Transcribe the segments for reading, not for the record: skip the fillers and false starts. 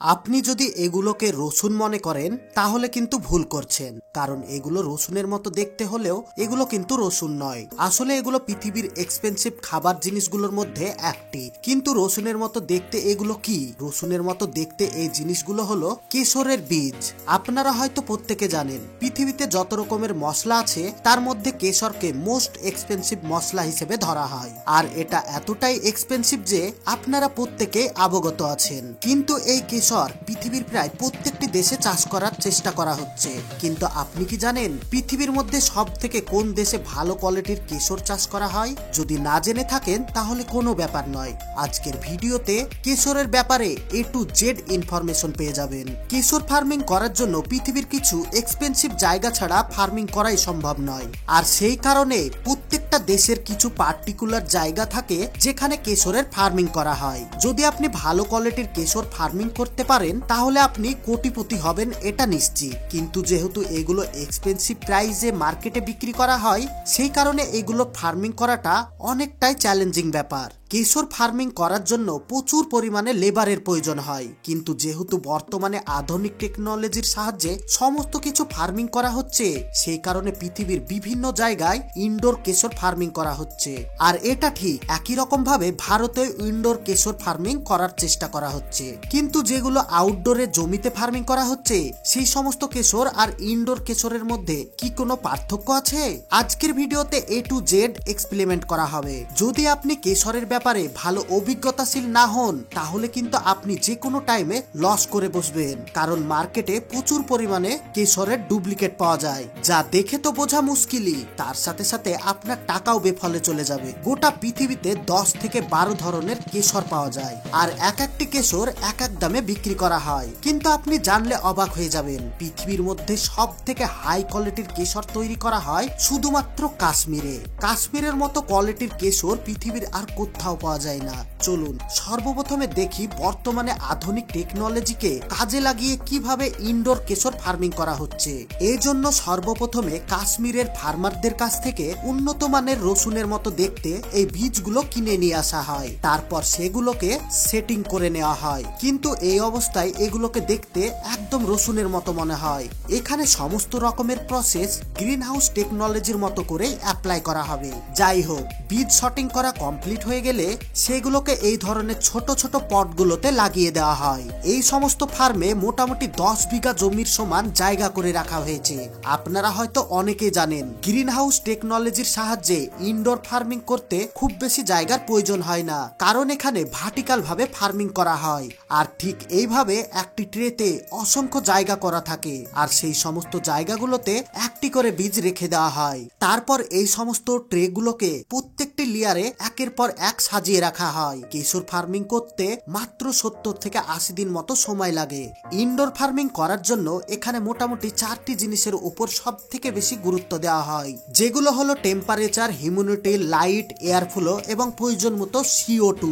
আপনি যদি এগুলোকে রসুন মনে করেন তাহলে কিন্তু ভুল করছেন, কারণ এগুলো রসুনের মতো দেখতে হলেও এগুলো কিন্তু রসুন নয়। আসলে এগুলো পৃথিবীর এক্সপেন্সিভ খাবার জিনিসগুলোর মধ্যে একটি। কিন্তু রসুনের মতো দেখতে এগুলো কি? রসুনের মতো দেখতে এই জিনিসগুলো হলো কেশরের বীজ। আপনারা হয়তো প্রত্যেকে জানেন পৃথিবীতে যত রকমের মশলা আছে তার মধ্যে কেশরকে মোস্ট এক্সপেন্সিভ মশলা হিসেবে ধরা হয়। আর এটা এতটাই এক্সপেন্সিভ যে আপনারা প্রত্যেকে অবগত আছেন। কিন্তু এই কেশর পৃথিবীর প্রায় প্রত্যেকটি দেশে চাষ করার চেষ্টা করা হচ্ছে। কিন্তু আপনি কি জানেন পৃথিবীর মধ্যে সব থেকে কোন দেশে ভালো কোয়ালিটির কেশর চাষ করা হয়? যদি না জেনে থাকেন তাহলে কোনো ব্যাপার নয়, আজকের ভিডিওতে কেশরের ব্যাপারে A to Z ইনফরমেশন পেয়ে যাবেন। কেশর ফার্মিং করার জন্য পৃথিবীর কিছু এক্সপেন্সিভ জায়গা ছাড়া ফার্মিং করাই সম্ভব নয়। আর সেই কারণে প্রত্যেকটা দেশের কিছু পার্টিকুলার জায়গা থাকে যেখানে কেশরের ফার্মিং করা হয়। যদি আপনি ভালো কোয়ালিটির কেশর ফার্মিং করতে পারেন তাহলে আপনি কোটিপতি হবেন, এটা নিশ্চিত। কিন্তু যেহেতু এগুলো এক্সপেন্সিভ প্রাইসে মার্কেটে বিক্রি করা হয়, সেই কারণে এগুলো ফার্মিং করাটা অনেকটাই চ্যালেঞ্জিং ব্যাপার। কেশর ফার্মিং করার জন্য প্রচুর পরিমাণে লেবারের প্রয়োজন হয়। কিন্তু যেহেতু বর্তমানে আধুনিক টেকনোলজির সাহায্যে সমস্ত কিছু ফার্মিং করা হচ্ছে, সেই কারণে পৃথিবীর বিভিন্ন জায়গায় ইনডোর কেশর ফার্মিং করা হচ্ছে। আর এটা ঠিক একই রকম ভাবে ভারতে ইনডোর কেশর ফার্মিং করার চেষ্টা করা হচ্ছে। কিন্তু যেগুলো আউটডোরে জমিতে ফার্মিং করা হচ্ছে, সেই সমস্ত কেশর আর ইনডোর কেশরের মধ্যে কি কোনো পার্থক্য আছে? আজকের ভিডিওতে A to Z এক্সপ্লেমেন্ট করা হবে। যদি আপনি কেশরের ব্যাপারে ভালো অভিজ্ঞতাশীল না হন তাহলে কিন্তু আপনি যে কোনো টাইমে লস করে বসবেন, কারণ মার্কেটে প্রচুর পরিমাণে কেশরের ডুপ্লিকেট পাওয়া যায়, যা দেখে তো বোঝা মুশকিলই, তার সাথে সাথে আপনার টাকাও বেফলে চলে যাবে। গোটা পৃথিবীতে 10 থেকে 12 ধরনের কেশর পাওয়া যায়, আর এক একটি কেশর এক এক দামে বিক্রি করা হয়। কিন্তু আপনি জানলে অবাক হয়ে যাবেন, পৃথিবীর মধ্যে সব থেকে হাই কোয়ালিটির কেশর তৈরি করা হয় শুধুমাত্র কাশ্মীরে। কাশ্মীরের মতো কোয়ালিটির কেশর পৃথিবীর আর কোথাও পাওয়া যায় না। চলুন সর্বপ্রথমে দেখি বর্তমানে আধুনিক টেকনোলজিকে কাজে লাগিয়ে কিভাবে ইনডোর কেশর ফার্মিং করা হচ্ছে। এই জন্য সর্বপ্রথমে কাশ্মীরের ফার্মারদের কাছ থেকে উন্নত মানের রসুনের মতো দেখতে এই বীজগুলো কিনে নিয়ে আসা হয়। তারপর সেগুলোকে সেটিং করে নেওয়া হয়। কিন্তু এই অবস্থায় এগুলোকে দেখতে একদম রসুনের মতো মনে হয়। এখানে সমস্ত রকমের প্রসেস গ্রিন হাউস টেকনোলজির মতো করে অ্যাপ্লাই করা হবে। যাই হোক, বীজ শটিং করা কমপ্লিট হয়ে গেলে সেগুলোকে এই ধরনের ছোট ছোট পটগুলোতে লাগিয়ে দেওয়া হয়। এই সমস্ত ফার্মে মোটামুটি 10 বিঘা জমির সমান জায়গা করে রাখা হয়েছে। আপনারা হয়তো অনেকে জানেন গ্রিন হাউস টেকনোলজির সাহায্যে ইনডোর ফার্মিং করতে খুব বেশি জায়গার প্রয়োজন হয় না, কারণ এখানে ভার্টিক্যাল ভাবে ফার্মিং করা হয়। আর ঠিক এইভাবে একটি ট্রেতে অসংখ্য জায়গা করা থাকে, আর সেই সমস্ত জায়গাগুলোতে একটি করে বীজ রেখে দেওয়া হয়। তারপর এই সমস্ত ট্রেগুলোকে প্রত্যেকটি লেয়ারে একের পর এক সাজিয়ে রাখা হয়। কেশর ফার্মিং করতে মাত্র 70 থেকে 80 দিন মতো সময় লাগে। ইনডোর ফার্মিং করার জন্য এখানে মোটামুটি 4টি জিনিসের উপর সব থেকে বেশি গুরুত্ব দেওয়া হয়, যেগুলো হলো temperature, humidity, light, air flow এবং প্রয়োজন মতো CO2।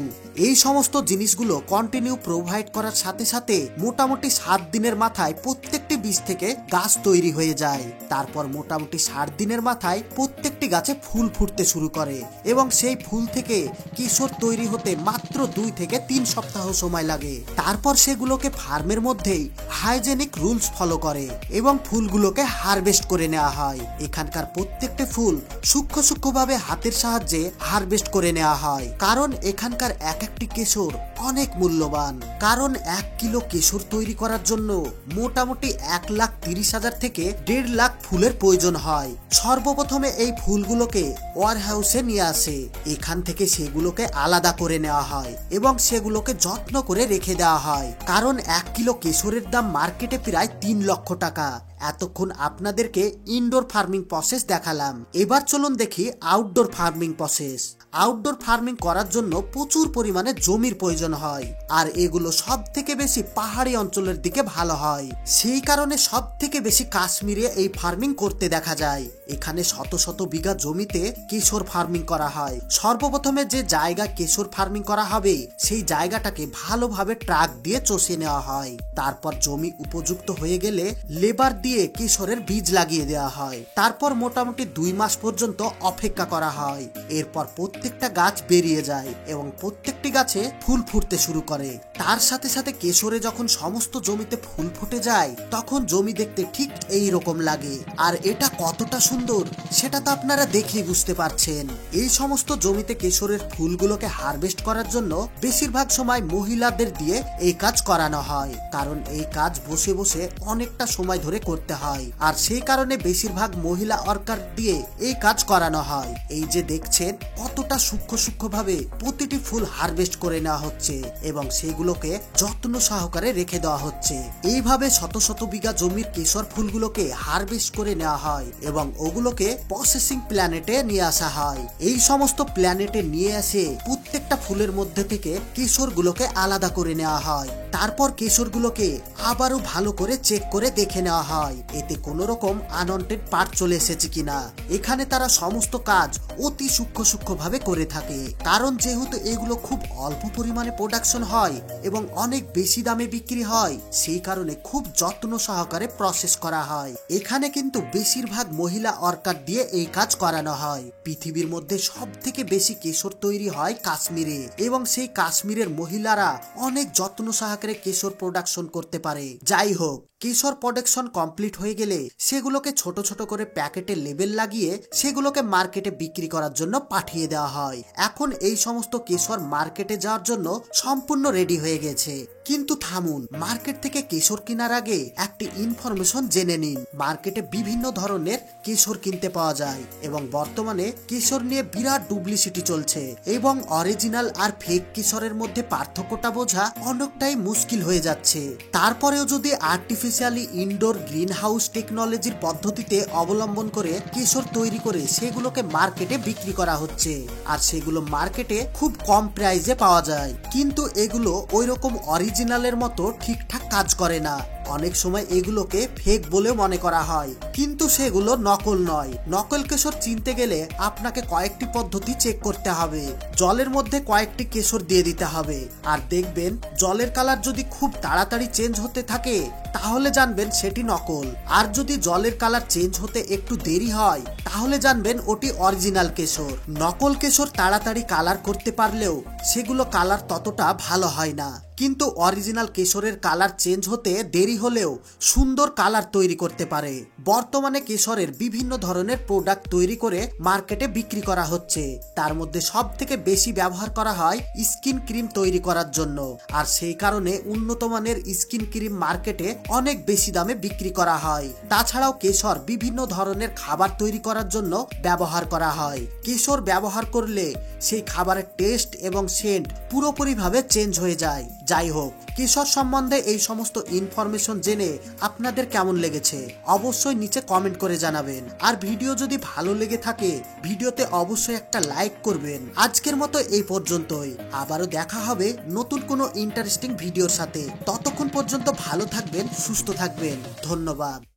এই সমস্ত জিনিসগুলো কন্টিনিউ প্রোভাইড করার সাথে সাথে মোটামুটি 7 দিনের মাথায় প্রত্যেকটি বীজ থেকে গাছ তৈরি হয়ে যায়। তারপর মোটামুটি 60 দিনের মাথায় প্রত্যেকটি গাছে ফুল ফুটতে শুরু করে, এবং সেই ফুল থেকে কেশর তৈরি হতে মাত্র 2 থেকে 3 সপ্তাহ সময় লাগে। তারপর সেগুলোকে ফার্মের মধ্যেই হাইজেনিক রুলস ফলো করে এবং ফুলগুলোকে হারভেস্ট করে নেওয়া হয়। এখানকার প্রত্যেকটি ফুল সূক্ষ্ম সূক্ষ্মভাবে হাতের সাহায্যে হারভেস্ট করে নেওয়া হয়, কারণ এখানকার এক একটি কেশর অনেক মূল্যবান। কারণ 1 কিলো কেশর তৈরি করার জন্য মোটামুটি 1,30,000 থেকে 1.5 লাখ ফুলের প্রয়োজন হয়। সর্বপ্রথমে এই ফুলগুলোকে ওয়ার হাউসে নিয়ে আসে, এখান থেকে সেগুলোকে আলাদা করে নেওয়া হয় এবং সেগুলোকে যত্ন করে রেখে দেওয়া হয়, কারণ 1 কিলো কেশরের দাম মার্কেটে প্রায় 3 লক্ষ টাকা। এতক্ষণ আপনাদেরকে ইনডোর ফার্মিং প্রসেস দেখালাম, এবার চলুন দেখি outdoor farming process. Outdoor farming করার জন্য প্রচুর পরিমাণে জমির প্রয়োজন হয়, আর এগুলো সব থেকে বেশি পাহাড়ি অঞ্চলের দিকে ভালো হয়। সেই কারণে সব থেকে বেশি কাশ্মীরে এই ফার্মিং করতে দেখা যায়। এখানে শত শত বিঘা জমিতে কেশর ফার্মিং করা হয়। সর্বপ্রথমে যে জায়গা কেশর ফার্মিং করা হবে সেই জায়গাটাকে ভালোভাবে ট্রাক দিয়ে চষে নেওয়া হয়। তারপর জমি উপযুক্ত হয়ে গেলে লেবার দিয়ে দিয়ে কেশরের বীজ লাগিয়ে দেওয়া হয়। তারপর মোটামুটি 2 মাস পর্যন্ত অপেক্ষা করা হয়। এরপর প্রত্যেকটা গাছ বেরিয়ে যায় এবং প্রত্যেকটি গাছে ফুল ফুটতে শুরু করে। তার সাথে সাথে কেশরে যখন সমস্ত জমিতে ফুল ফুটে যায় তখন জমি দেখতে ঠিক এই রকম লাগে। আর এটা কতটা সুন্দর সেটা তো আপনারা দেখেই বুঝতে পারছেন। এই সমস্ত জমিতে কেশরের ফুলগুলোকে হারভেস্ট করার জন্য বেশিরভাগ সময় মহিলাদের দিয়ে এই কাজ করানো হয়, কারণ এই কাজ বসে বসে অনেকটা সময় ধরে করতে হয়। আর সেই কারণে বেশিরভাগ মহিলা ওয়ার্কার দিয়ে এই কাজ করানো হয়। এই যে দেখছেন কতটা সূক্ষ্ম ভাবে প্রতিটি ফুল হারভেস্ট করে নেওয়া হচ্ছে এবং সেগুলোকে যত্ন সহকারে রেখে দেওয়া হচ্ছে। এইভাবে শত শত বিঘা জমির কেশর ফুলগুলোকে হারভেস্ট করে নেওয়া হয় এবং ওগুলোকে প্রসেসিং প্ল্যানেটে নিয়ে আসা হয়। এই সমস্ত প্ল্যানেটে নিয়ে এসে প্রত্যেকটা ফুলের মধ্যে থেকে কেশরগুলোকে আলাদা করে নেওয়া হয়। তারপর কেশরগুলোকে আবারও ভালো করে চেক করে দেখে নেওয়া হয় এতে কোনো রকম আনওয়ান্টেড পার্ট চলে এসেছে কিনা। এখানে তারা সমস্ত কাজ অতি সূক্ষ্মভাবে করে থাকে, কারণ যেহেতু এগুলো খুব অল্প পরিমাণে প্রোডাকশন হয় এবং অনেক বেশি দামে বিক্রি হয়, সেই কারণে খুব যত্ন সহকারে প্রসেস করা হয়। এখানে কিন্তু বেশিরভাগ মহিলা ওয়ার্কার দিয়ে এই কাজ করানো হয়। পৃথিবীর মধ্যে সব থেকে বেশি কেশর তৈরি হয় কাশ্মীরে এবং সেই কাশ্মীরের মহিলারা অনেক যত্ন সহকারে কেশর প্রোডাকশন করতে পারে। যাই হোক, কেশর প্রোডাকশন কমপ্লিট হয়ে গেলে সেগুলোকে ছোট ছোট করে প্যাকেটে লেবেল লাগিয়ে সেগুলোকে মার্কেটে বিক্রি করার জন্য পাঠিয়ে দেওয়া হয়। এখন এই সমস্ত কেশর মার্কেটে যাওয়ার জন্য সম্পূর্ণ রেডি হয়ে গেছে। কিন্তু থামুন, মার্কেট থেকে কেশর কেনার আগে একটি ইনফরমেশন জেনে নিন। মার্কেটে বিভিন্ন ধরনের কেশর কিনতে পাওয়া যায় এবং বর্তমানে কেশর নিয়ে বিরাট ডুপ্লিসিটি চলছে এবং অরিজিনাল আর ফেক কেশরের মধ্যে পার্থক্যটা বোঝা অনেকটাই মুশকিল হয়ে যাচ্ছে। তারপরেও যদি আর্টিফিশিয়ালি ইনডোর গ্রিন হাউস টেকনোলজির পদ্ধতিতে অবলম্বন করে কেশর তৈরি করে সেগুলোকে মার্কেটে বিক্রি করা হচ্ছে আর সেগুলো মার্কেটে খুব কম প্রাইসে পাওয়া যায়, কিন্তু এগুলো ওইরকম অরিজিনালের মতো ঠিকঠাক কাজ করে না। অনেক সময় এগুলোকে ফেক বলে মনে করা হয়, কিন্তু সেগুলো নকল নয়। নকল কেশর চিনতে গেলে আপনাকে কয়েকটি পদ্ধতি চেক করতে হবে। জলের মধ্যে কয়েকটি কেশর দিয়ে দিতে হবে আর দেখবেন জলের কালার যদি খুব তাড়াতাড়ি চেঞ্জ হতে থাকে তাহলে জানবেন সেটি নকল, আর যদি জলের কালার চেঞ্জ হতে একটু দেরি হয় তাহলে জানবেন ওটি অরিজিনাল কেশর। নকল কেশর তাড়াতাড়ি কালার করতে পারলেও সেগুলো কালার ততটা ভালো হয় না, কিন্তু অরিজিনাল কেশরের কালার চেঞ্জ হতে দেরি হলেও সুন্দর কালার তৈরি করতে পারে। বর্তমানে কেশরের বিভিন্ন ধরনের প্রোডাক্ট তৈরি করে মার্কেটে বিক্রি করা হচ্ছে। তার মধ্যে সব থেকে বেশি ব্যবহার করা হয় স্কিন ক্রিম তৈরি করার জন্য, আর সেই কারণে উন্নত মানের স্কিন ক্রিম মার্কেটে অনেক বেশি দামে বিক্রি করা হয়। তাছাড়াও কেশর বিভিন্ন ধরনের খাবার তৈরি করার জন্য ব্যবহার করা হয়। কেশর ব্যবহার করলে সেই খাবারের টেস্ট এবং সেন্ট পুরোপুরিভাবে চেঞ্জ হয়ে যায়। যাই হোক, কেশর সম্বন্ধে এই সমস্ত ইনফরমেশন জেনে আপনাদের কেমন লেগেছে অবশ্যই নিচে কমেন্ট করে জানাবেন। আর ভিডিও যদি ভালো লেগে থাকে ভিডিওতে অবশ্যই একটা লাইক করবেন। আজকের মতো এই পর্যন্তই, আবারও দেখা হবে নতুন কোনো ইন্টারেস্টিং ভিডিওর সাথে। ততক্ষণ পর্যন্ত ভালো থাকবেন, সুস্থ থাকবেন। ধন্যবাদ।